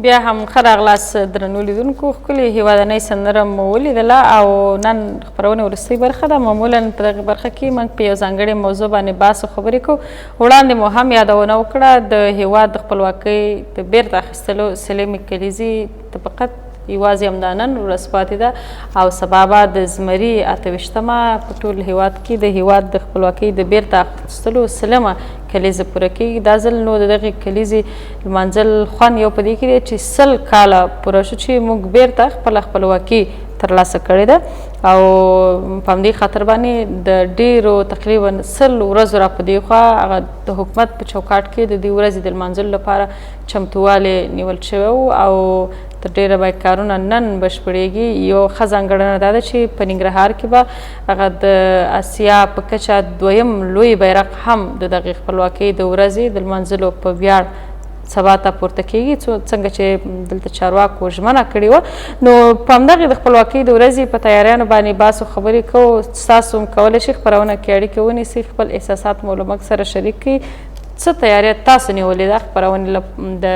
بیا هم ښه راغلاست درنو لیدونکو. ښکلې هیوادنۍ سندره مو ولیدله او نن خپرونې وروستۍ برخه ده. معمولا په دغې برخه کې موږ په یو ځانګړې موضوع باندې بحث او خبرې کوو. وړاندې مو هم یادونه وکړه د هیواد د خپلواکۍ د بیرته اخیستلو سلمې کلیزې ته فقط یوازې همدا نن ورځ پاتې ده او سبا به د زمري 28مه په ټول هیواد کې د هیواد د خپلواکۍ د بیرته اخیستلو سلمه کلیزه پوره کېږي. دا ځل نو د دغې کلیزې لمانځل خوند یو په دې کې دی چې 100 کاله پوره شو چې موږ بیرته خپله خپلواکي ترلاسه کړې ده او په همدې خاطر باندې د ډېرو تقریبا 100 ورځو را په دې خوا هغه د حکومت په چوکاټ کې د دې ورځې د لمانځلو لپاره چمتووالی نیول شوی و او تر ډېره به کارونه نن بشپړېږي. یو ښه ځانګړنه دا ده چې په ننګرهار کې به هغه د اسیا په کچه دویم لوی بیرغ هم د دغې خپلواکۍ د ورځې د لمانځلو په ویاړ سبا ته پورته کېږي څنګه چې دلته چارواکو ژمنه کړې وه. نو په همدغې د خپلواکۍ د ورځې په تیاریانو باندې بحث او خبرې کوو. ستاسو هم کولی شئ خپرونه کې اړیکې ونیسئ، خپل احساسات مو له موږ سره شریک کړئ. څه تیاری تاسو نیولې ده خپرونې د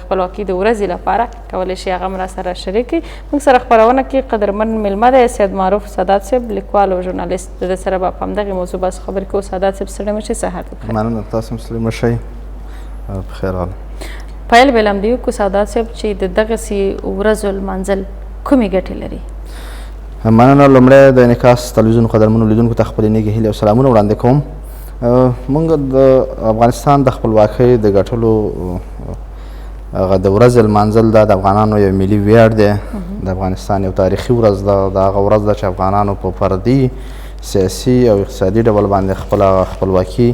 خپلواکۍ د ورځې لپاره؟ کولی شئ هغه هم راسره شریک کړئ. موږ سره خپرونه کې قدرمن میلمه دی سید معروف سادات صاحب، لیکوال او ژورنالیست. د ده سره به په همدغې موضوع بحث خبرې کوو. سادات صاحب ستړي مه شئ، سهار وکړئ. مننه، تاسو هم ستړي مه شئ، بخیر راغلئ. پیل به له همدې وکړو سادات صاحب چې د دغسې ورځو لمانځل کومې ګټې لري؟ مننه. لومړی د انعکاس تلویزیون قدرمنو لیدونکو ته خپلې نیکې هیلې او سلامونه وړاندې کوم. موږ د افغانستان د خپلواکۍ د ګټلو هغه د ورځې لمانځل دا د افغانانو یو ملي ویاړ دی. د افغانستان یو تاریخي ورځ ده. دا هغه ورځ ده چې افغانانو په فردي، سیاسي او اقتصادي ډول باندې خپله خپلواکي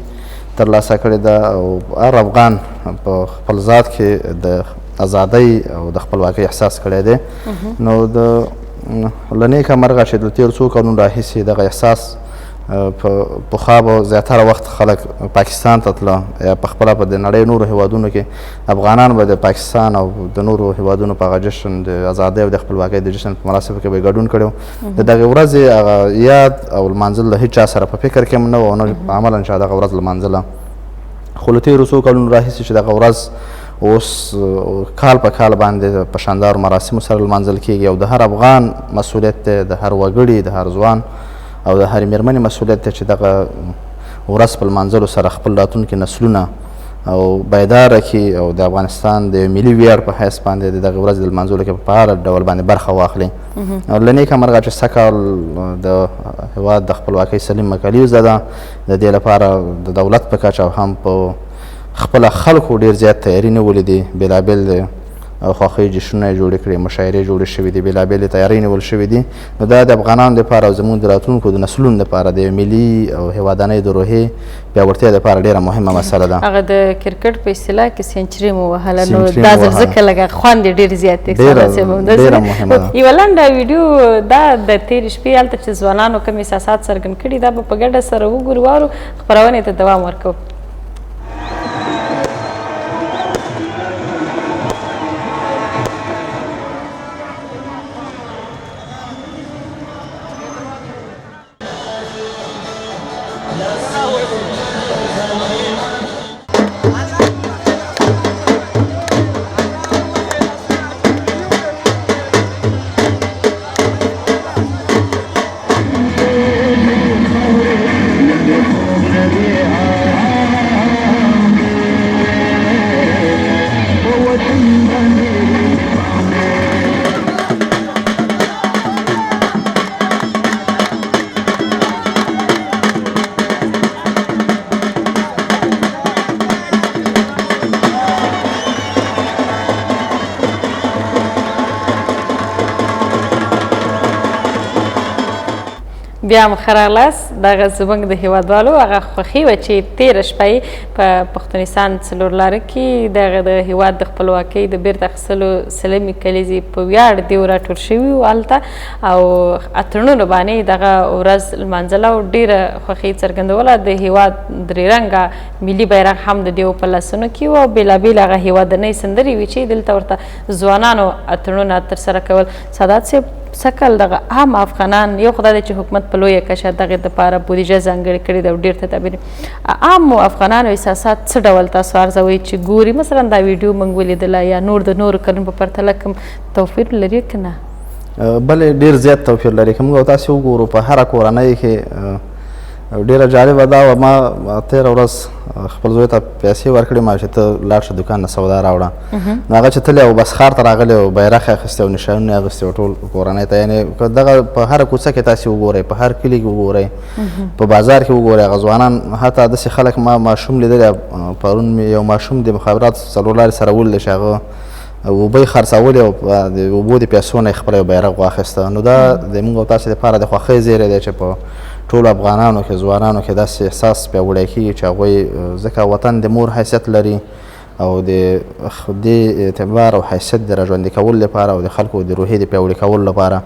ترلاسه کړې ده او هر افغان په خپل ذات کې د ازادۍ او د خپلواکۍ احساس کړی دی. نو د له نیکه مرغه چې د تېرو څو کلونو راهیسې دغه احساس پخوا به زیاتره وخت خلک پاکستان ته تله یا پخپله په د نړۍ نورو هیوادونو کې افغانان به د پاکستان او د نورو هیوادونو په هغه جشن د ازادۍ او د خپلواکۍ د جشن په مراسمو کې به یې ګډون کړی و. د دغې ورځې هغه یاد او لمانځل د هېچ چا سره په فکر کې هم نه و او نه عملا چا دغه ورځ لمانځله. خو له تېرو څو کلونو راهیسې چې دغه ورځ اوس کال په کال باندې په شاندارو مراسمو سره لمانځل کېږي او د هر افغان مسؤلیت دی، د هر وګړي، د هر ځوان او د هرې مېرمنې مسؤلیت دی چې دغه ورځ په لمانځلو سره خپل راتلونکي نسلونه او بیداره کړي او د افغانستان د ملي ویاړ په حیث باندې د دغې ورځې د لمانځلو کې په هر ډول باندې برخه واخلي. له نیکه مرغه چې سږ کال د هېواد د خپلواکۍ سلمه کلیزه ده، د دې لپاره د دولت په کچه او هم په خپله خلکو ډېر زیات تیاري نیولې دي. بېلابېل خوښۍ جشنونه یې جوړې کړې، مشاعرې جوړې شوې دي، بېلابېلې تیارۍ نیول شوې دي. نو دا د افغانانو دپاره او زموږ د راتلونکو د نسلونو دپاره د ملي او هیوادنۍ د روحیې پیاوړتیا دپاره ډېره مهمه مسله ده. هغه د کرکټ په اصطلاح کې سینچري مو وهله، نو دا ځل ځکه لږ خوند یې ډېر زیات دی. ډېره مهمه ده. یوه لنډه ویډیو دا د تېرې شپې هلته چې ځوانانو کوم احساسات څرګند کړي دا به په ګډه سره وګورو، واورو، خپرونې ته دوام ورکوو. بیا هم ښه راغلاست. دغه زموږ د هېوادوالو هغه خوښي وه چې تېره شپه یې په پښتونستان څلورلاره کې دغه د هېواد د خپلواکۍ د بیرته اخیستلو سلمې کلیزې په ویاړ دیو راټول شوي وو هلته او اتڼونو باندې دغه ورځ لمانځله او ډېره خوښي څرګندوله. د هېواد درې رنګه ملي بیرغ هم د دیو په لاسونو کې وو او بېلابېل هغه هېوادنۍ سندرې وې چې دلته ورته ځوانانو اتڼونه ترسره کول. سادات صاحب سکل دغه عام افغانان یو خدای چې حکومت په لویه کچه دغې دپاره بودیجه ځانګړې کړې ده او ډېر ته تعبیر عام افغانانو احساسات څه ډول تاسو ارزوئ چې ګوري مثلا دا ویډیو موږ ولیدله یا نور د نورو کلونو په پرتله کوم توپیر لري که نه؟ بلې ډېر زیات توپیر لري که موږ تاسې وګورو په هره کورنۍ کې ډېره جالبه دا وه ما تېره ورځ خپل زوی ته پیسې ورکړې ما چې ته لاړ شه دوکان نه سودا راوړه نو هغه چې تللی او بس ښار ته راغلی او بیرغ یې اخیستی او نښانونه یې اخیستي او ټول کورنۍ ته یعنې که دغه په هره کوڅه کې تاسې وګورئ په هر کلي کې وګورئ په بازار کې وګورئ هغه ځوانان حتی داسې خلک ما ماشوم لیدلی پرون مې یو ماشوم د مخابراتو څلور لارې سره ولیدی چې هغه اوبه یې خرڅولې او د اوبو د پیسو نه یې خپله یو بیرغ واخیسته نو دا د موږ او تاسې دپاره د خوښۍ زیری دی چې په ټولو افغانانو کې ځوانانو کې داسې احساس پیاوړی کېږي چې هغوی ځکه وطن د مور حیثیت لري او د دې اعتبار او حیثیت د راژوندي کولو لپاره او د خلکو د روحیې د پیاوړي کولو لپاره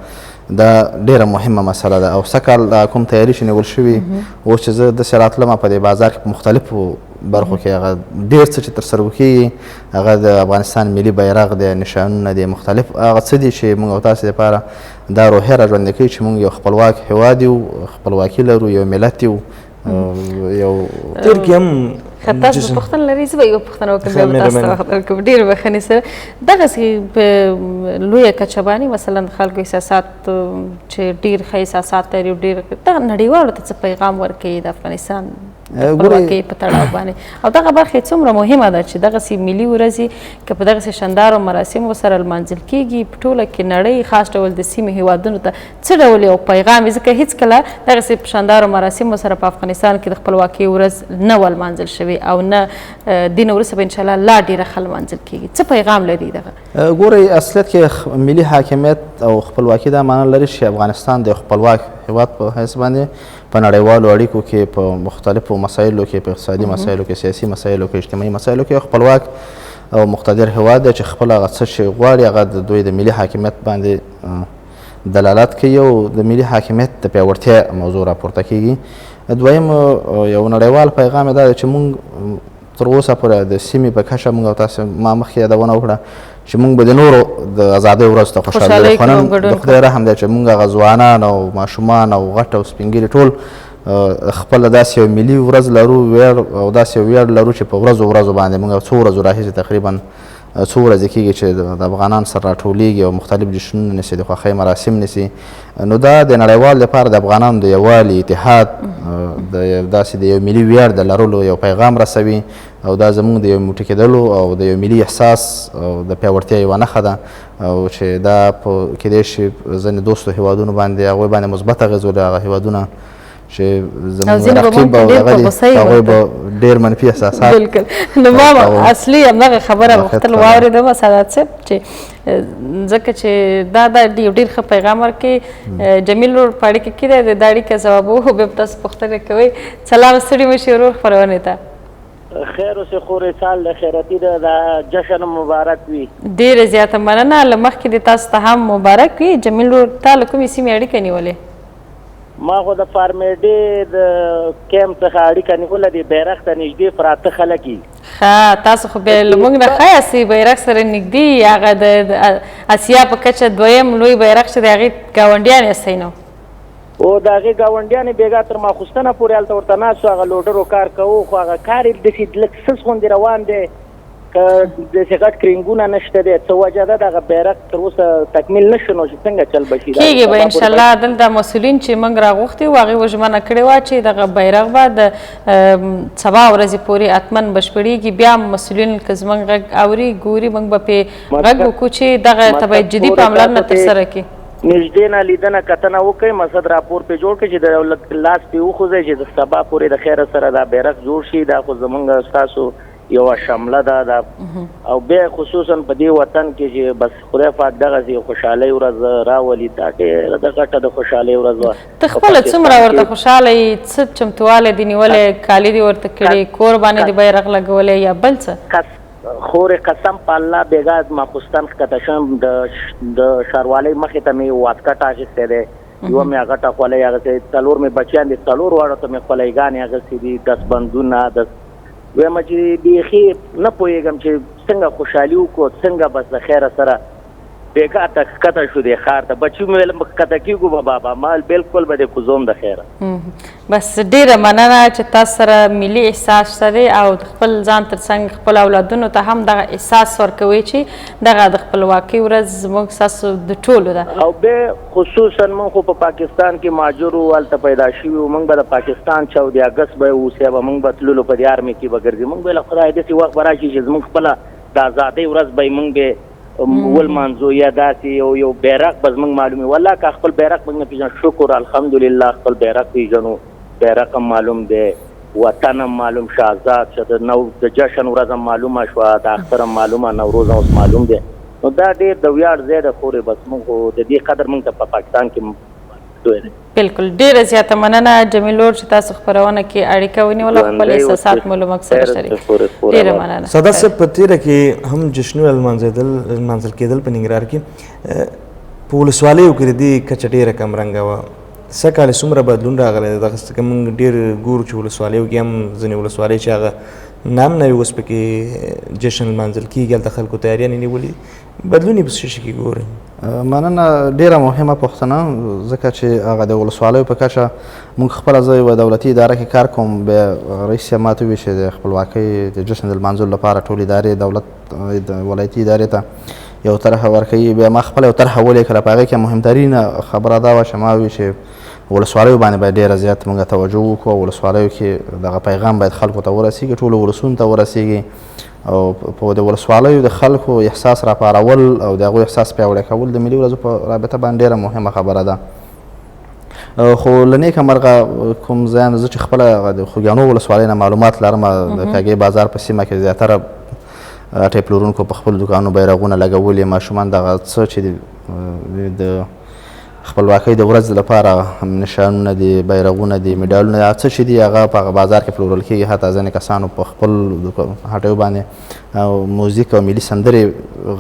دا ډېره مهمه مسله ده او سږ کوم تیاري چې نیول شوي اوس چې زه داسې راتلم په دې بازار کې په مختلفو برخو کې هغه ډېر څه چې ترسره کېږي هغه د افغانستان ملي بیرغ دی نښانونه دي مختلف هغه څه دي چې موږ او تاسې دپاره دا روحیه راژوندي کوي چې موږ یو خپلواک هېواد یو خپلواکي لرو یو ملت یو یو تر کې هم که تاسو پوښتنه لرئ زه به یوه پوښتنه وکړم بیا به تاسو ته وخت ورکړم ډېرې بښنې سره دغسې په لویه کچه باندې مثلا خلکو احساسات چې ډېر ښه احساسات لري ډېر دغه نړیوالو ته څه پیغام ورکوي د افغانستان خپلواکۍ په تړاو باندې او دغه برخې څومره مهمه ده چې دغسې ملي ورځې که په دغسې شاندارو مراسمو سره لمانځل کېږي په ټوله کې نړۍ خاص ډول د سیمې هېوادونو ته څه ډول یو پیغام وي ځکه هېڅکله دغسې په شاندارو مراسمو سره په افغانستان کې د خپلواکۍ ورځ نه وه لمانځل شوې او نه دې نه وروسته به انشاءالله لا ډېره ښه لمانځل کېږي څه پیغام لري دغه؟ ګورئ اصلیت کې ملي حاکمیت او خپلواکي دا معنی لري چې افغانستان د خپلواک هېواد په حیث باندې په نړیوالو اړیکو کې په مختلفو مسایلو کې په اقتصادي مسایلو کې سیاسي مسایلو کې اجتماعي مسایلو کې خپلواک او مقتدر هېواد دی چې خپل هغه څه چې غواړي هغه د دوی د ملي حاکمیت باندې دلالت کوي او د ملي حاکمیت د پیاوړتیا موضوع راپورته کېږي دویم یو نړیوال پیغام یې دا دی چې موږ تر اوسه پورې د سیمې په کچه موږ او تاسو ما مخکې یادونه وکړه چې موږ به د نورو د ازادۍ ورځو ته خوشحالۍ خو نن د خدای رحم دی چې موږ هغه ځوانان او ماشومان او غټ او سپین ږیري ټول خپله داسې یو ملي ورځ لرو ویاړ او داسې یو ویاړ لرو چې په ورځو باندې موږ څو ورځو راهیسې تقریبا څو ورځې کېږي چې د افغانان سره راټولیږي او مختلف جشنونه نیسي د خوښۍ مراسم نیسي نو دا د نړیوال لپاره د افغانانو د یووالي اتحاد داسې د یو ملي ویاړ د لرلو یو پیغام رسوي او دا زموږ د یو موټی کېدلو او د یو ملي احساس او د پیاوړتیا یوه نښه ده او چې دا په کیدای شي ځینې دوستو هېوادونو باندې هغوی باندې مثبت اغېز ولري هغه هېوادونه چې زموږ رقیب او هغه دي هغوی به ډېر منفي احساسات بلکل نو ما اصلي همدغه خبره غوښتل واورېدم سعادت صاحب چې ځکه چې دا یو ډېر ښه پیغام ورکوي جمیل ورور په اړیکه کې دی د دا اړیکه ځواب وو بیا به تاسو پوښتنه کوئ سلام ستړي مشي ورور خپرونې ته خیر اوسې خورې سال د خیراتي د جشن مبارک وي ډېره زیاته مننه له مخکې د تاسو ته هم مبارک وي جمیل ورور تا له کومې سیمې اړیکه نیولې ما خو د فارمیډې د کیمپ څخه اړیکه نیوله دي بیرغ ته نږدې پراته خلک یي ښه تاسو خو بیا له موږ نه ښه یاستئ بیرغ سره نږدې هغه د اسیا په کچه دویم لوی بیرغ چې د هغې ګاونډیان یاستئ نو او د هغې ګاونډیانې بېګا تر ماخوستنه پورې هلته ورته ناست هغه لوډرو کار کوو خو هغه کار یې داسې لږ سس غوندې روان دی که داسې غټ کرینګونه نشته دی څه وجه ده دغه بیرغ تر اوسه تکمیل نه شو نو چې څنګه چل به شي کېږي به انشاءالله دلته مسؤلین چې موږ راغوښتي وو هغې وژمنه کړې وه چې دغه بیرغ به د سبا ورځې پورې حتما بشپړېږي بیا هم مسؤلین که زموږ غږ اوري ګوري موږ به پرې غږ وکړو چې دغه ته باید جدي پاملرنه ترسره کړي نږدې نه لیدنه کتنه وکړئ مقصد راپور پرې جوړ کړئ چې د لاس پرې وخوځئ چې د سبا پورې د خیره سره دا بیرغ جوړ شي دا خو زموږ ستاسو یوه شمله ده او بیا خصوصا په دې وطن کې چې بس خدای پاک دغسې خوشحالۍ ورځ راولي دا ډېره د غټه د خوشحالۍ ورځ وه ته خپله څومره ورته خوشحاله یې څه چمتوالی دې نیولی کالي دې ورته کړي کور باندې دې بیرغ لګولی یا بل څه خورې قسم په الله بېګا ماخوستن ښکته شوم د ښاروالۍ مخې ته مې واسکټ اخیستی دی یوه مې هغټه خولۍ اخیستې څلور مې بچیان دي څلور واړو ته مې خولۍ اخیستې دي دستبندونه ویمه چې بیخي نه پوهېږم چې څنګه خوشحالي وکړو څنګه بس د خیره سره بیګا ته کته شو دی ښار ته بچي مې ویل کته کېږو به بابا مال بالکل به دې کوزوم د خیره. بس ډیره مننه چې تاسو سره ملي احساس شته دی او د خپل ځان ترڅنګ خپل اولادونو ته هم دغه احساس ورکوي چې دغه د خپلواکۍ ورځ زموږ ستاسو د ټولو ده. او بیا خصوصا موږ خو په پاکستان کې مهاجر وو، هلته پیدا شوي وو. موږ به د پاکستان 14 اګست به اوسیا به موږ به تللو په دې آرمي کې به ګرځي. موږ به له خدای داسې وخت به راشي چې زموږ خپله د ازادۍ ورځ به موږ به ولمانځو یا داسې یو بیرغ به زموږ معلوم وي. والله که خپل بیرغ موږ نه پېژنو شکر الحمدلله خپل بیرغ پېژنو، بیرغ هم معلوم دی، وطن هم معلوم شه، آزاد شه، د جشن ورځ هم معلومه شوه، د اختر هم معلومه، نوروز هم اوس معلوم دی. نو دا ډېر د ویاړ ځای ده خورې بس موږ خو د دې قدر موږ ته په پاکستان کې دوی دی. بالکل ډیره زیاته مننه جمیل لور چې تاسو خپرونه کې اړیکه ونیوله، خپل احساسات مو له موږ سره شریک. ډیره مننه. سعادت صاحب په تېره کې هم جشنونه لمانځل کېدل په ننګرهار کې، په ولسوالیو کې د دې کچه ډېره کمرنګه وه. سږ کال څومره بدلون راغلی دی؟ دغسې که موږ ډېر ګورو چې ولسوالیو کې هم ځینې ولسوالۍ چې هغه نام نه وي اوس پکې جشن لمانځل کېږي، هلته خلکو تیاریانې نیولي، بدلون یې په څه شي کې ګورئ؟ مننه، ډیره مهمه پوښتنه، ځکه چې هغه د ولسوالیو په کچه موږ خپله زه یوه دولتي اداره کې کار کوم. بیا رئیس صاحب ماته وویل چې د خپلواکۍ د جشن د لمانځلو لپاره ټولې ادارې دولت د ولایتي ادارې ته یو طرحه ورکوي. بیا ما خپله یو طرحه ولیکله، په هغې کې مهمترینه خبره دا وه چې ما وویل چې ولسوالیو باندې باید ډېره زیات موږ توجه وکړو. ولسوالیو کې دغه پیغام باید خلکو ته ورسیږي، ټولو ولسونو ته ورسیږي، او په د ولسوالیو د خلکو احساس راپارول او د هغوی احساس پیاوړی کول د ملي ورځو په رابطه باندې ډېره مهمه خبره ده. خو له نیکه مرغه کوم ځای زه چې خپله د خوږیاڼو ولسوالۍ نه معلومات لرم، د کاږې بازار په سیمه کې زیاتره اټۍ پلورونکو په خپلو دوکانونو بیرغونه لګولي. ماشومان دغه څه چې د خپلواکۍ د ورځ لپاره نشانونه دي، بیرغونه دي، میډالونه دي، څه چې دي هغه په هغه بازار کې پلورل کېږي. حتی ځینې کسانو په خپل هټیو باندې موزیک او ملي سندرې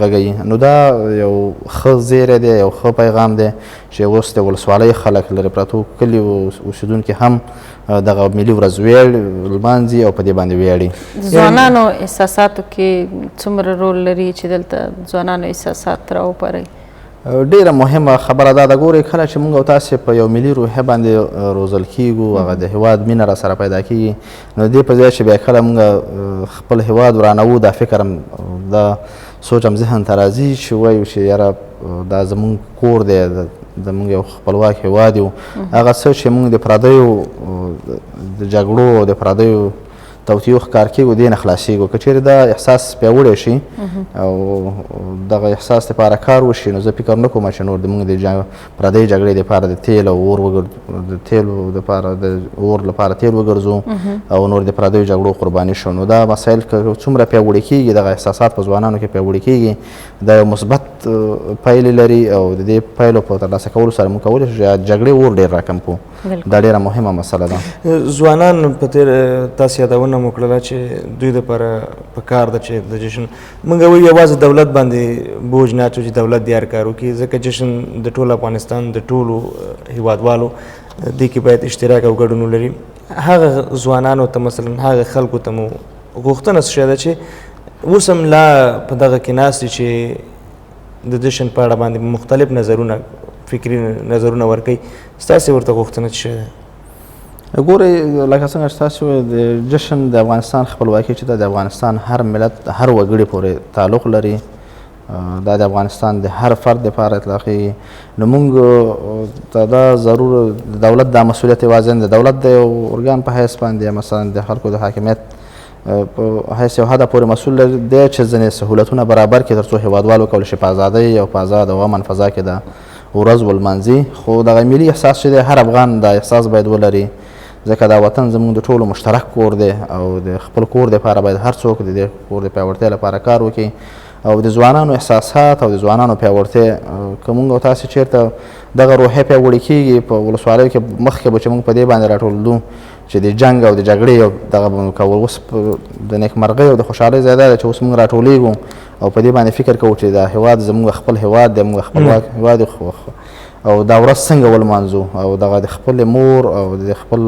غږوي. نو دا یو ښه زیری دی، یو ښه پیغام دی چې اوس د ولسوالۍ خلک لرې پرتو کلیو اوسېدونکي هم دغه ملي ورځ لمانځي او په دې باندې ویاړي. ځوانانو احساساتو کې څومره رول لري چې دلته ځوانانو احساسات راوپاروي؟ ډیره مهمه خبره دا ده. ګورئ کله چې موږ او تاسې په یو ملي روحیه باندې روزل کیږو، هغه د هیواد مینه را سره پیدا کیږي، نو دې په ځای چې بیا کله موږ خپل هیواد ورانوو، دا فکر هم دا سوچ هم ذهن ته راځي چې وایو چې یاره دا زموږ کور دی، زموږ یو خپلواک هیواد یو. هغه څه چې موږ د پردیو د جګړو او د پردیو توطیو ښکار کېږو دې نه خلاصېږو. که چېرې دا احساس پیاوړی شي او دغه احساس لپاره کار وشي، نو زه فکر نه کوم چې نور زموږ د پردۍ جګړې دپاره د تیل او اور د تیلو دپاره د اور لپاره تیل وګرځو او نور د پردیو جګړو قرباني شو. نو دا مسایل که څومره پیاوړي کېږي، دغه احساسات په ځوانانو کې پیاوړي کېږي، دا یو مثبت پایلې لري او د دې پایلو په ترلاسه کولو سره موږ کولی شو چې جګړې اور ډېر راکم کړو. دا ډېره مهمه مسله ده. ځوانان په تېر تاسو یادونه مو کړله چې دوی دپاره په کار ده چې د جشن موږ وایو یوازې دولت باندې بوج نه اچو چې دولت دې هر کار وکړي، ځکه جشن د ټول افغانستان د ټولو هیوادوالو دې کې باید اشتراک او ګډون ولري. هغه ځوانانو ته مثلا هغه خلکو ته مو غوښتنه څه شی ده چې اوس هم لا په دغه کې ناست دي چې د جشن په اړه باندې مختلف نظرونه، فکري نظرونه ورکوي، ستاسې ورته غوښتنه څه شی ده؟ ګورئ لکه څنګه چې تاسو د جشن د افغانستان خپلواکي چې ده د افغانستان هر ملت هر وګړي پورې تعلق لري، دا د افغانستان د هر فرد لپاره اطلاقېږي. نو موږ ته دا ضرور د دولت دا مسؤلیت یوازې د دولت د یو ارګان په حیث باندې مثلا د خلکو د حاکمیت په حیث یو حده پورې مسؤل دی چې ځینې سهولتونه برابر کړي تر څو هیوادوال وکولی شي په ازادۍ او په ازاد او امن فضا کې د ورځ ولمانځي. خو دغه ملي احساس چې دی هر افغان دا احساس باید ولري، ځکه دا وطن زموږ د ټولو مشترک کور دی او د خپل کور دپاره باید هر څوک د دې کور د پیاوړتیا لپاره کار وکړي. او د ځوانانو احساسات او د ځوانانو پیاوړتیا که موږ او تاسې چېرته دغه روحیه پیاوړې کېږي په ولسوالیو کې مخکې به چې موږ په دې باندې راټولېدو چې د جنګ او د جګړې او دغه به کول. اوس د نیکمرغۍ او د خوشحالۍ ځای دا دی چې اوس موږ راټولېږو او په دې باندې فکر کوو چې دا هېواد زموږ خپل هېواد دی، موږ خپلواک هېواد او دا ورځ څنګه ولمانځو او دغه د خپل مور او د خپل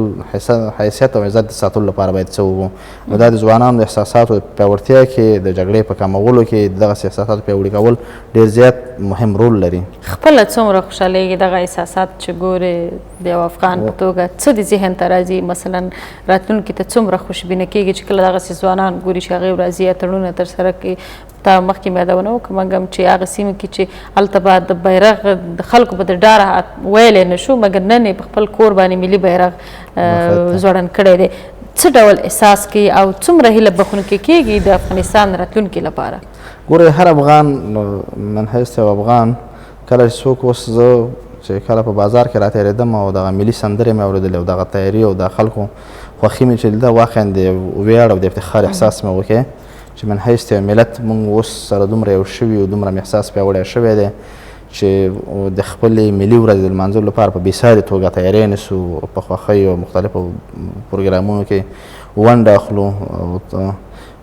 حیثیت او عزت د ساتلو لپاره باید څه وکړو. نو دا د ځوانانو د احساساتو پیاوړتیا کې د جګړې په کمولو کې دغسې احساساتو پیاوړي کول ډېر زیات مهم رول لري. خپله څومره خوشحالیږي دغه احساسات چې ګورې د یو افغان په توګه څه د ذهن ته راځي؟ مثلا راتلونکي ته څومره خوشبینه کېږي چې کله دغسې ځوانان ګوري چې هغې راځي یا تړونونه ترسره کوي؟ تا مخکې مې یادونه وکړه موږ هم چې هغه سیمه کې چې هلته به د بیرغ د خلکو به د ډاره ویلی نه شو، مګر نن یې په خپل کور باندې ملي بیرغ ځوړند کړی دی. څه ډول احساس کوي او څومره هیله بخښونکی کېږي د افغانستان راتلونکي لپاره؟ ګورئ، هر افغان من حیث یو افغان کله چې څوک اوس زه چې کله په بازار کې راتېرېدم او دغه ملي سندرې مې اورېدلې او دغه تیاري او د خلکو خوښي مې چې لیده، واقعا د ویاړ او د افتخار احساس مې وکړی چې من حیث یو ملت موږ اوس سره دومره یو شوي او دومره مې احساس پیاوړی شوی دی چې د خپلې ملي ورځې د لمانځلو لپاره په بېساري توګه تیاری نیسو، په خوښۍ او مختلفو پروګرامونو کې ونډه اخلو.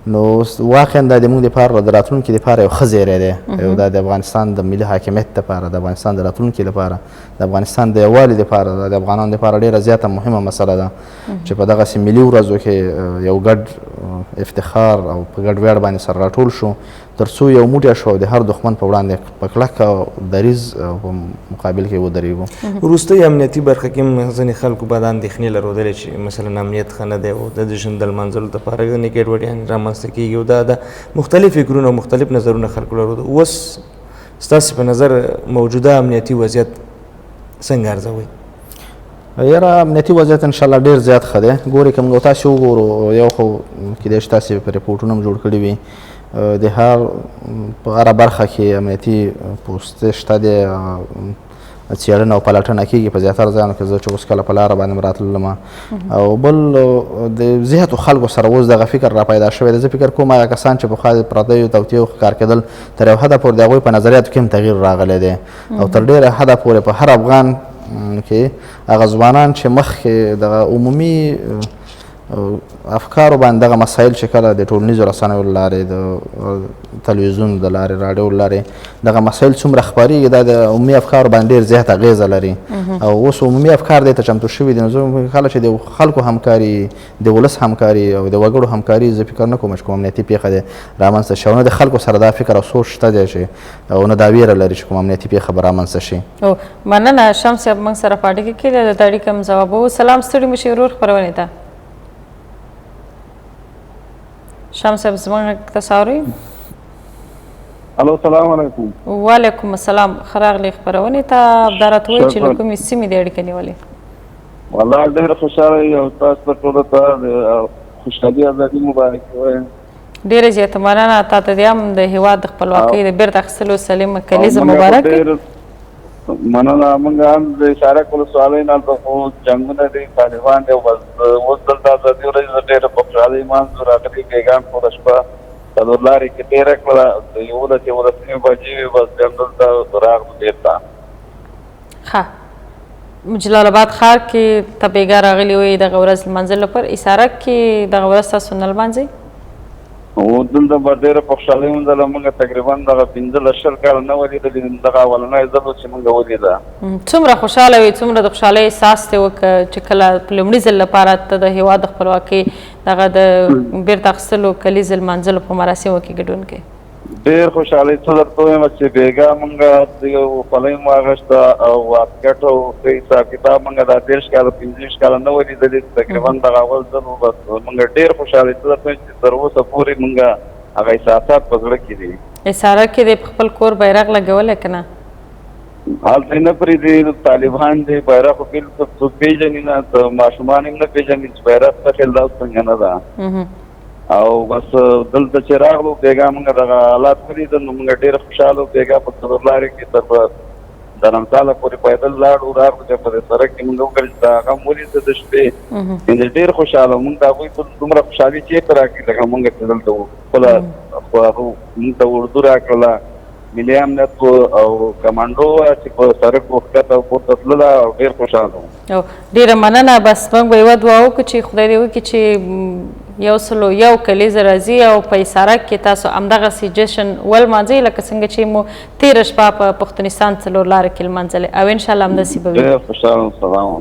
نو واقعا دا د موږ دپاره د راتلونکي دپاره یو ښه زیری دی، یو دا د افغانستان د ملي حاکمیت دپاره، د افغانستان د راتلونکي لپاره، د افغانستان د یووالي دپاره، د افغانانو دپاره ډېره زیاته مهمه مسله ده چې په دغسې ملي ورځو کې یو ګډ افتخار او په ګډ ویاړ باندې سره راټول شو تر څو یو موټی شو او د هر دښمن په وړاندې په کلکه دریځ په مقابل کې ودرېږو. وروستۍ امنیتي برخه کې هم ځینې خلکو به دا اندېښنې لرودلې چې مثلا امنیت ښه نه دی او د جشن د لمانځلو دپاره ځینې ګډوډیانې رامنځته کېږي او دا د مختلف فکرونه او مختلف نظرونه خلکو لرود. اوس ستاسې په نظر موجوده امنیتي وضعیت څنګه ارزوئ؟ یاره امنیتي وضعیت انشاءالله ډېر زیات ښه دی. ګورئ که موږ تاسې وګورو، یو خو کیدای شي تاسې په ریپورټونه هم جوړ کړي وي، د هر په هره برخه کې امنیتي پوستې شته دی، څېړنه او پلټنه کېږي په زیاتره ځایانو کې. زه چې اوس کله په لاره باندې راتللم او بل د زیاتو خلکو سره اوس دغه فکر را پیدا شوی دی. زه فکر کوم هغه کسان چې پخوا د پردیو توطیو ښکار کېدل تر یو حده پورې د هغوی په نظریاتو کې هم تغییر راغلی دی او تر ډېره حده پورې په هر افغان کې هغه ځوانان چې مخکې دغه عمومي افکارو باندې دغه مسایل چې کله د ټولنیزو رسنیو له لارې، د تلویزیون د لارې، راډیو له لارې دغه مسایل څومره خپرېږي، دا د عمومي افکارو باندې ډېر زیات اغېزه لري او اوس عمومي افکار دې ته چمتو شوي دي. نو زه کله چې د خلکو همکاري، د ولس همکاري او د وګړو همکاري زه فکر نه کوم چې کوم امنیتي پیښه دې رامنځته شي او نه د خلکو سره دا فکر او سوچ شته دی چې او نه دا ویره لري چې کوم امنیتي پیښه به رامنځته شي. مننه شمس صاحب، موږ سره په اړیکه کې د اړیکې هم ځواب وو. سلام، ستړي مه شئ ورور خپرونې ته. شمس صاحب زموږ تاسو اورئ؟ الو، السلام علیکم. وعلیکم السلام، ښه راغلئ خپرونې ته. ابدا راته ووایئ چې له کومې سیمې دې اړیکه نیولې؟ والله ډېره خوشحاله یم او تاسو ته ټولو ته خوشحالي ازادي مبارک وایم. ډېره زیاته مننه. تا ته دې هم د هېواد د خپلواکۍ د بیرته اخیستلو سلیمه کلیزه مبارک وي. مننه. موږ هم د اشارک ولسوالۍ نه هلته خو جنګونه دي، طالبان دي او بس اوس دلته ازادي ورځ زه ډېره په خوشحالۍ لمانځو راغلي. بیګان ټوله شپه څلور لارې کې تېره کړله، د 11 بجې وې، بس بیا هم دلته راغلو بېرته. ښه، جلال آباد ښار کې ته بېګا راغلي وئ دغه ورځ لمانځلو لپاره. حصارک کې دغه ورځ تاسو نه لمانځئ؟ او دلته به ډېره په خوشحالۍ وموندله. موږ تقریبا دغه 15 کاله نه ولیدلې، دغه اولنی ځل و چې موږ ولیده. څومره خوشحاله وې، څومره د خوشحالۍ احساس دې وکړه چې کله په لومړي ځل لپاره ته د هېواد د خپلواکۍ دغه د بیرته اخیستلو کلیزې لمانځلو په مراسمو کې ګډون کوې؟ ډېر خوشحالۍ. څه درته ووایم چې بېګا موږ یو خولۍ مو اخیسته او واسکټ او حساب کتاب موږ دا 30 کاله 15 کاله نه وو لیدلي، تقریبا دغه اول ځل و. بس موږ ډېر خوشحالۍ. څه درته ووایم چې تر اوسه پورې موږ هغه احساسات په زړه کې دي. حصارک کې دې په خپل کور بیرغ لګولی که نه؟ هلته یې نه پرېږدي، طالبان دی. بیرغ خو بېلکل څوک پېژني نه، ماشومان هم نه پېژني چې بیرغ څه خیل دا څنګه نه ده. او بس دلته چې راغلو بېګا موږ دغه حالات ولیدل نو موږ ډېر خوشحاله وو. بېګا په څلور لارې کې تر درمتاله پورې پیدل لاړو، راغلو چې په دې سړک کې موږ وکړل چې هغه هم ولیده د شپې. ډېر خوشحاله وو. موږ د هغوی دومره خوشحالي چېرته راکړي لکه موږ چې دلته وو. خپله موږ ته اردو راکړله، ملي امنیت او کمانډو وه چې په سړک ښکته او پورته تلله او ډېر خوشحاله وو. ډېره مننه. بس موږ به یوه دعا وکړو چې خدای دې وکړي چې 101 کلیزه راځي او په اساره کې تاسو همدغسې جشن ولمانځئ لکه څنګه چې مو تېره شپه په پښتونستان څلور لاره کې لمانځلې او انشاءالله همداسې به وي. ډېر خوشحاله سلام.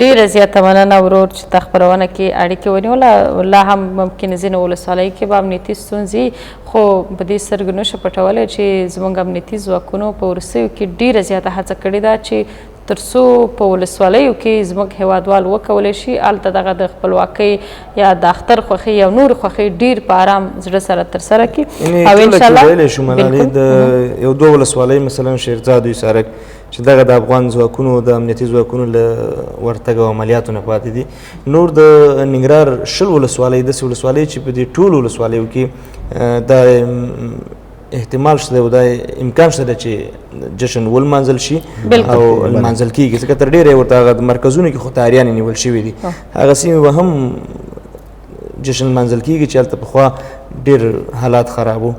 ډېره زیاته مننه ورور چې تا خپرونه کې اړیکې ونیوله. لا هم ممکن ځینو ولسوالیو کې به امنیتي ستونزې خو په دې سترګو نشو پټولی چې زموږ امنیتي ځواکونو په وروستیو کې ډېره زیاته هڅه کړې ده چې تر څو په ولسوالیو کې زموږ هیوادوال وکولی شي هلته دغه د خپلواکۍ یا د اختر خوښۍ یا نور خوښۍ ډېر په آرام زړه سره ترسره کړي او انشاءالله ویلی شو ملالۍ د یو دوه ولسوالۍ مثلا شیرزاد و اسارک چې دغه د افغان ځواکونو د امنیتي ځواکونو له ورتګ او عملیاتو نه پاتې دي. نور د ننګرهار 10 ولسوالۍ داسې ولسوالۍ چې په دې ټولو ولسوالیو کې دا احتمال شته او دا امکان شته چې جشن ولمانځل شي او لمانځل کېږي ځکه تر ډېره ورته هغه مرکزونو کې خو تیاریانې نیول شوي دي. هغه سیمې به هم جشن لمانځل کېږي چې هلته پخوا ډېر حالات خراب وو.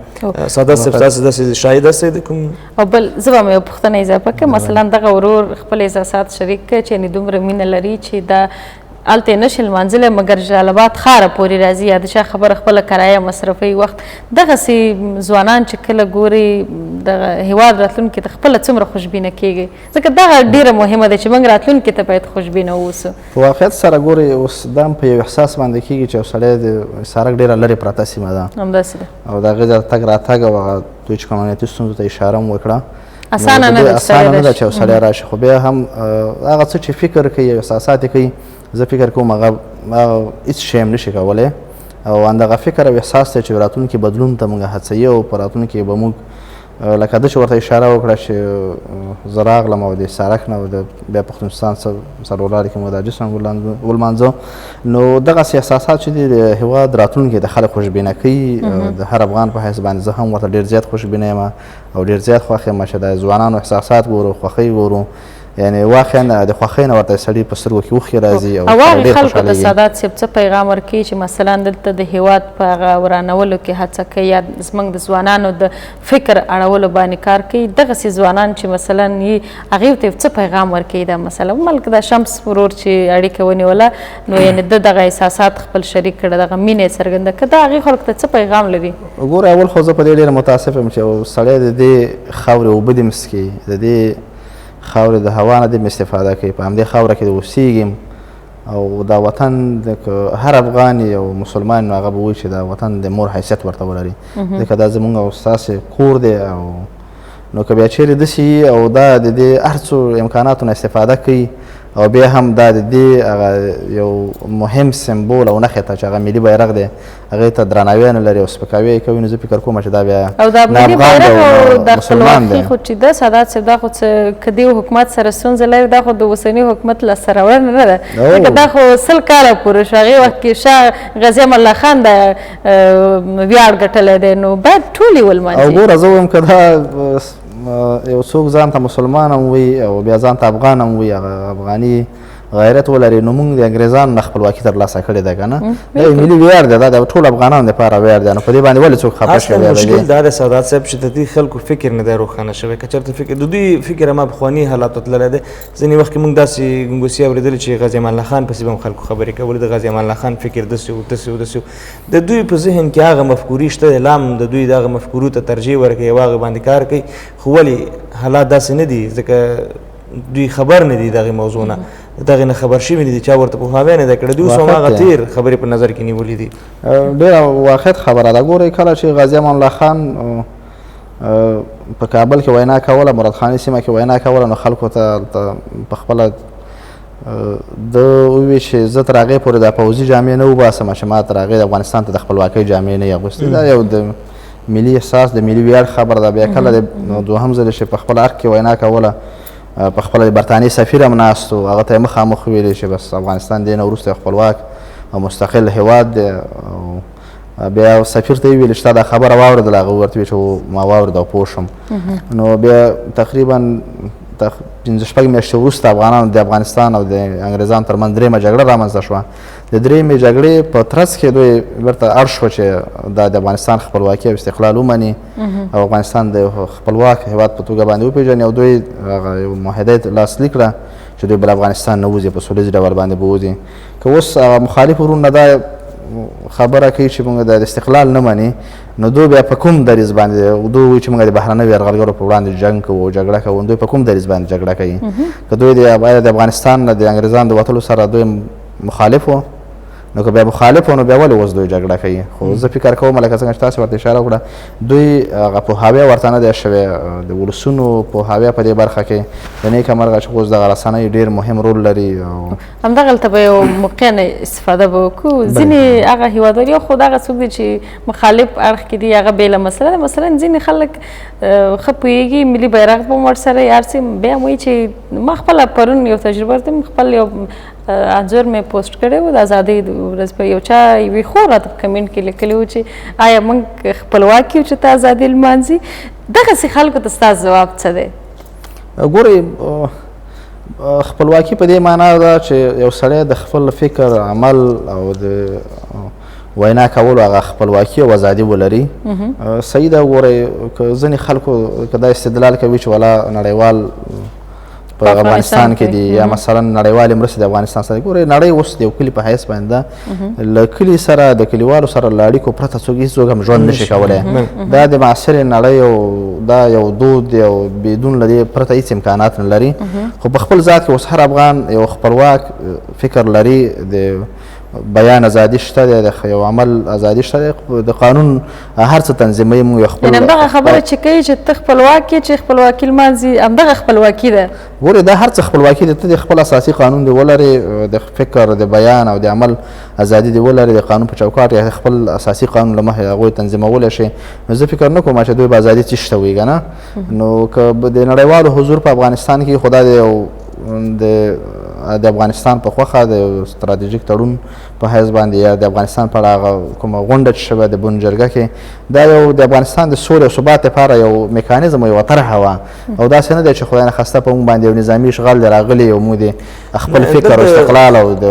ساده صاحب تاسې داسې شاهد یاست د کوم؟ او بل زه به هم یو پوښتنه اضافه کړم. مثلا دغه ورور خپل احساسات شریک کړه چې یعنې دومره مینه لري چې دا هلته یې نشي لمانځلی مګر جلال آباد ښاره پورې راځي یا د چا خبره خپله کرایه مصرفوي وخت دغسې ځوانان چې کله ګوري دغه هیواد راتلونکي ته خپله څومره خوشبینه کېږي ځکه دغه ډېره مهمه ده چې موږ راتلونکي ته باید خوشبینه واوسو. په واقعیت سره ګوري اوس دا هم په یو احساس باندې کېږي چې یو سړی د سړک ډېره لرې پرته سیمه ده همداسې ده او د هغې د تګ راتګ او هغه دوی چې کوم امنیتي ستونزو ته اشاره هم وکړه اسانه نه ده چې یو سړی راشي خو بیا هم هغه څه چې فکر کوي او احساسات یې کوي زه فکر کوم هغه هیڅ شی هم نشي کولی او همدغه فکر او احساس دی چې راتلونکي بدلون ته موږ هڅوي او په راتلونکي به موږ لکه ده چې ورته اشاره وکړه چې زه راغلم او د سړک نه او د بیا پښتونستان څلور لارې کې مو دا جشن ولمانځه نو دغسې احساسات چې دي د هېواد راتلونکي د خلک خوشبینه کوي د هر افغان په حیث باندې زه هم ورته ډېر زیات خوشبینه یم او ډېر زیات خوښ یم چې د ځوانانو احساسات ګورو خوښۍ ګورو یعنې واقعا د خوښۍ نه ورته سړي په سترګو کې اوښکې راځي او هغې خلکو ته سادات صاحب څه پیغام ورکوي چې مثلا دلته د هیواد په هغه ورانولو کې هڅه کوي یا زموږ د ځوانانو د فکر اړولو باندې کار کوي دغسې ځوانان چې مثلا یې هغې ته څه پیغام ورکوي دا مثلا ملک د شمس ورور چې اړیکه ونیوله نو یعنې ده دغه احساسات خپل شریک کړه دغه مینه یې څرګنده کړه د هغې خلکو ته څه پیغام لري؟ ګوره اول خو زه په دې ډېره متاسف یم چې یو سړی د دې خاورې اوبه دې مسکي د دې خاورې د هوا نه دې استفاده کوي په همدې خاوره کې اوسېږم او دا وطن هر افغان او مسلمان نو هغه به وایي چې دا وطن د مور حیثیت ورته ولري ځکه دا زموږ او ستاسې کور دی او نو که بیا چیرې داسې او دا د دې هر څو امکاناتو نه استفاده کوي او بیا هم دا د دې هغه یو مهم سمبول او نښې ته چې هغه ملي بیرغ دی هغې ته درناوی نه لري او سپکاوی یې کوي نو زه فکر کوم چې دا بیا او دا ملي بیرغ او د خپلواکۍ خو چې ده سادات صاحب دا خو که دې حکومت سره ستونزه لري دا خو د اوسني حکومت لاسته راوړنه نه ده ځکه دا خو 100 کاله پورې شو هغې وخت کې شاه غازي امان الله خان دا ویاړ ګټلی دی نو باید ټول یې ولمانځي او ګوره زه وایم که دا یو څوک ځان ته مسلمان هم وي او بیا ځان ته افغان هم وي هغه افغاني غیرت ولري نو موږ د انګریزانو نه خپلواکي ترلاسه کړې ده که نه دا یو ملي ویاړ دی دا د ټولو افغانانو دپاره ویاړ دی نو په دې باندې ولې څوک خفه شوی دی؟ مشکل دا دی سادات صاحب چې د دې خلکو فکر نه دی روښانه شوی که چېرته فکر د دوی فکر همه پخواني حالاتو تللی دی ځینې وخت کې موږ داسې ګنګوسي اورېدلې چې غازي امان الله خان پسې به هم خلکو خبرې کولې د غازي امان الله خان فکر داسې و داسې و داسې و د دوی په ذهن کې هغه مفکورې شته دی لا هم د دوی دغه مفکورو ته ترجیح ورکوي او هغې باندې کار کوي خو ولې حالات داسې نه دي ځکه دوی خبر نه دي دغې موضوع نه دغې نه خبر شوي نه دي چا ورته پوهاوی نه ده کړی دوی اوس هماغه تېر خبرې په نظر کې نیولې دي ډېره واقعیت خبره ده ګورئ کله چې غازي امان الله خان په کابل کې وینا کوله مراد خاني سیمه کې وینا کوله نو خلکو ته په خپله ده وویل چې زه تر هغې پورې د پوځي جامې نه وباسم چې ما تر هغې د افغانستان ته د خپلواکۍ جامې نه یې اغوستې دا یو د ملي احساس د ملي ویاړ خبره ده بیا کله د دوهم ځل چې په خپل حق کې وینا کوله په خپله د برطانیې سفیر هم ناست و هغه ته یې مخامخ ویلې چې بس افغانستان دی نه وروسته خپلواک او مستقل هیواد دی او بیا سفیر ته یې ویلې چې تا دا خبره واورېدله هغه ورته ویل چې ما واورېده او پوه شم نو بیا تقریبا 5-6 میاشتې وروسته افغانانو د افغانستان او د انګریزانو ترمنځ درېیمه جګړه رامنځته شوه د درېیمې جګړې په ترڅ کې دوی بیرته اړ شوه چې دا د افغانستان خپلواکي او استقلال ومني او افغانستان د خپلواک هېواد په توګه باندې وپېژني او دوی هغه یو معاهده لاسلیک کړه چې دوی بل افغانستان نه وځي په سولیز ډول باندې به وځي که اوس مخالف ورونه دا خبره کوي چې موږ د استقلال نه مني نو دوی بیا په کوم دریځ باندې دوی وایي چې موږ د بهرنیو یرغلګرو په وړاندې جنګ کوو او جګړه کوو دوی په کوم دریځ باندې جګړه کوي که دوی د افغانستان نه د انګریزانو د وتلو سره دوی مخالف وو نو که بیا مخالف وو نو بیا ولې اوس دوی جګړه کوي خو زه فکر کوم لکه څنګه چې تاسو ورته اشاره وکړه دوی هغه پوهاوی ورته نه دی شوی د ولسونو پوهاوی په دې برخه کې د نیکه مرغه چې اوس دغه رسنیو ډېر مهم رول لري همدغلته به یو موقع نه استفاده به وکړو ځینې هغه هیوادوال یو خو دغه څوک دی چې مخالف اړخ کې دي هغه بېله مسله ده مثلا ځینې خلک ښه پوهېږي ملي بیرغ به هم ورسره یار سي بیا هم وایي چې ما خپله پرون یو تجربه ورته خپل یو انځور مې پوسټ کړی و د ازادۍ ورځ په یو چا یوې خور راته په کمنټ کې لیکلي و چې آیا موږ خپلواک یو چې ته ازادي لمانځي دغسې خلکو ته ستاسو ځواب څه دی ګورئ خپلواکي په دې معنا ده چې یو سړی د خپل فکر عمل او د وینا کولو هغه خپلواکي او ازادي ولري صحیح ده ګورئ که ځینې خلکو که دا استدلال کوي چې ولا نړیوال په افغانستان کې دي یا مثلا نړیوالې مرستې د افغانستان سره ګورئ نړۍ اوس د یو کلي په حیث باندې ده له کلي سره د کلیوالو سره له اړیکو پرته څوک هم ژوند نشي کولی دا د معاصرې نړۍ او دا یو دود دی او بدون له دې پرته هېڅ امکانات نه لري خو په خپل ذات کې اوس هر افغان یو خپلواک فکر لري د بیان ازادي شته دی د یو عمل ازادي شته دی د قانون هر څه تنظیموي موږ خپل یعنې همدغه خبره چې کوي چې ته خپلواک یې چې خپلواکي لمانځي همدغه خپلواکي ده ګورې دا هر څه خپلواکي دی ته د خپل اساسي قانون دی ولرې د فکر د بیان او د عمل ازادي دی ولرې د قانون په چوکاټ یا خپل اساسي قانون له مخې هغوی تنظیمولی شي نو زه فکر نه کوم چې دوی به ازادي څه شته وي که نه نو که د نړیوالو حضور په افغانستان کې خو دا د یو د افغانستان په خوښه د یو ستراتیژیک تړون په حیث باندې یا د افغانستان په اړه هغه کومه غونډه چې شوې د بن جرګه کې دا یو د افغانستان د سولې او ثبات لپاره یو میکانیزم یوه طرحه وه او داسې نه دی چې خدای نخواسته په موږ باندې یو نظامي اشغال دی راغلی او موږ د خپل فکر او استقلال او د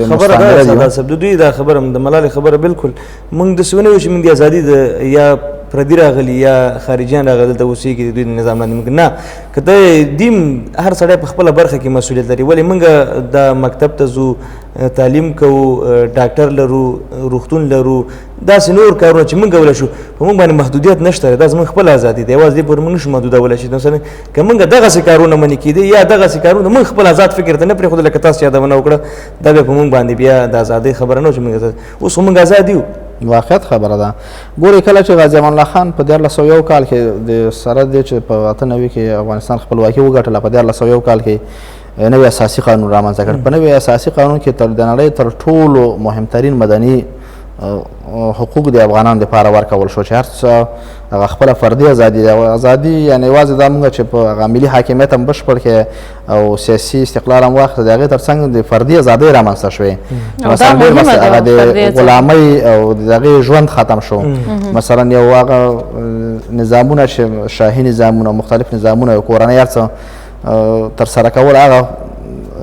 خبره دا صاحب د دوی دا خبره د ملالۍ خبره بالکل موږ داسې ونه وایو چې موږ د ازادي د یا پردي راغلي یا خارجیان راغلي دلته اوسېږي د دوی د نظام لاندې موږ نه که ته دیم هر سړی په خپله برخه کې مسؤلیت لري ولې موږ د مکتب ته ځو تعلیم کوو ډاکټر لرو روغتون لرو داسې نور کارونه چې موږ کولی شو په موږ باندې محدودیت نشته دا زموږ خپله ازادي ده یوازې دې پورې موږ نشو محدودولی شي مثلا که موږ دغسې کارونه منې کېدی یا دغسې کارونه موږ خپل آزاد فکر ته نه پرېښودل لکه تاسو یادونه وکړه دا بیا په موږ باندې بیا د ازادۍ خبره نه وه چې موږ اوس خو موږ ازاد یو واقعیت خبره ده ګورئ کله چې غازي امان الله خان په 1401 کال کې د سره دی چې په 98 کې افغانستان خپلواکي وګټله په 1401 کال کې نوی اساسي قانون رامنځته کړ په نوی اساسي قانون کې د نړۍ تر ټولو مهمترین مدني حقوق د افغانانو لپاره ورکول شو چې هر څه هغه خپله فردي ازادي ده ازادي یعنې یوازې دا موږ چې په هغه ملي حاکمیت هم بشپړ کړې او سیاسي استقلال هم واخیسته د هغې تر څنګ د فردي ازادۍ رامنځته شوې مثلا ډېر هغه د غلامۍ او د هغې ژوند ختم شو مثلا یو هغه نظامونه چې شاهي نظامونه مختلف نظامونه یو کورنۍ هر څه ترسره کول هغه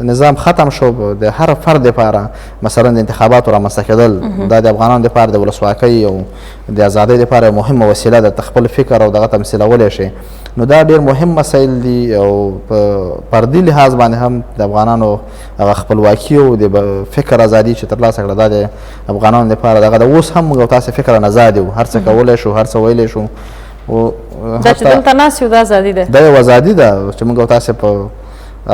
نظام ختم شو د هر فرد لپاره مثلا د انتخاباتو رامنځته کېدل دا د افغانانو لپاره د ولسواکۍ او د ازادۍ لپاره مهمه وسیله ده خپل فکر او دغه تمثیلولی شي نو دا ډېر مهم مسایل دي او په فردي لحاظ باندې هم د افغانانو هغه خپلواکي او د فکر ازادي چې ترلاسه کړه دا د افغانانو لپاره دغه د اوس هم موږ تاسې فکر آزاد یو هر څه کولی شو هر څه ویلی شو دا چې دلته ناست یو دا ازادي ده دا یو ازادي ده چې موږ تاسې په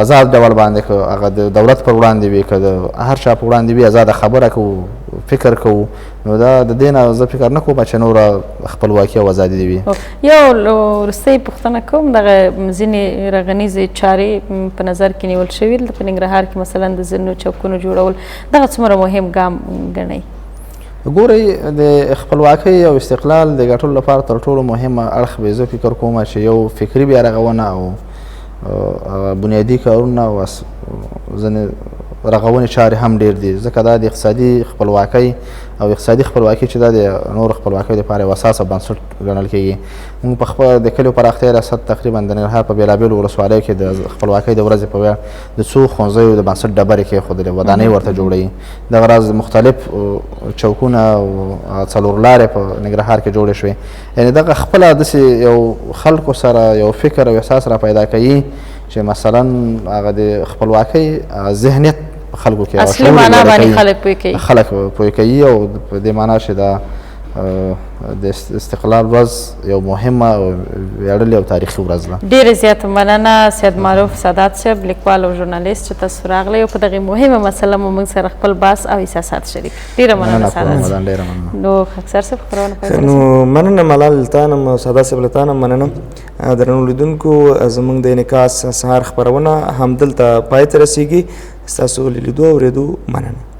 آزاد ډول باندې که هغه د دولت پر وړاندې وي که د هر چا په وړاندې وي ازاده خبره کوو فکر کوو نو دا د دې نه زه فکر نه کوم چې نوره خپلواکي او ازادي دې وي یو وروستۍ پوښتنه کوم دغه ځینې رغنیزې چارې په نظر کې نیول شوي دلته په ننګرهار کې مثلا د ځینو چوکونو جوړول دغه څومره مهم ګام ګڼئ ګورئ د خپلواکۍ او استقلال د ګټلو لپاره تر ټولو مهمه اړخ به زه فکر کوم چې یو فکري بیارغونه او بنیادي کارونه او ځینې رغونې چارې هم ډېر دي ځکه دا د اقتصادي خپلواکۍ او اقتصادي خپلواکي چې دا د نور خپلواکۍ لپاره یو اساسه بنسټ ګڼل کېږي موږ په خپل د کلیو پراختیا ریاست تقریبا د ننګرهار په بېلابېلو ولسوالیو کې د خپلواکۍ د ورځې په ویاړ د څو ښوونځیو د بنسټ ډبرې کېښودلې ودانۍ ورته جوړوي دغه راز مختلف چوکونه او څلور لارې په ننګرهار کې جوړې شوې یعنې دغه خپله داسې یو خلکو سره یو فکر او احساس را پیدا کوي چې مثلا هغه د خپلواکۍ ذهنیت په خلکو کې اصلي شعور معنا لوړه باندې کوي. خلک پوه کوي. خلک پوه کوي او په دې معنا چې دا د استقلال ورځ یو مهمه او ویاړلې او تاریخي ورځ ده. ډېرې زیاته مننه سید معروف سادات صاحب، لیکوال او ژورنالیست چې تاسو راغلی او په دغې مهمه مسله مو موږ سره خپل بحث او احساسات شریک. ډېره مننه سادات صاحب. ډېره مننه. نو خاکسار صاحب خپرونه پای ته نو مننه ملال له تا نه م سادات صاحب له تا نه مننه. درنو لیدونکو زموږ د انعکاس سهار خپرونه همدلته پای ته رسیږي. ستاسو له لیدو او اورېدو مننه.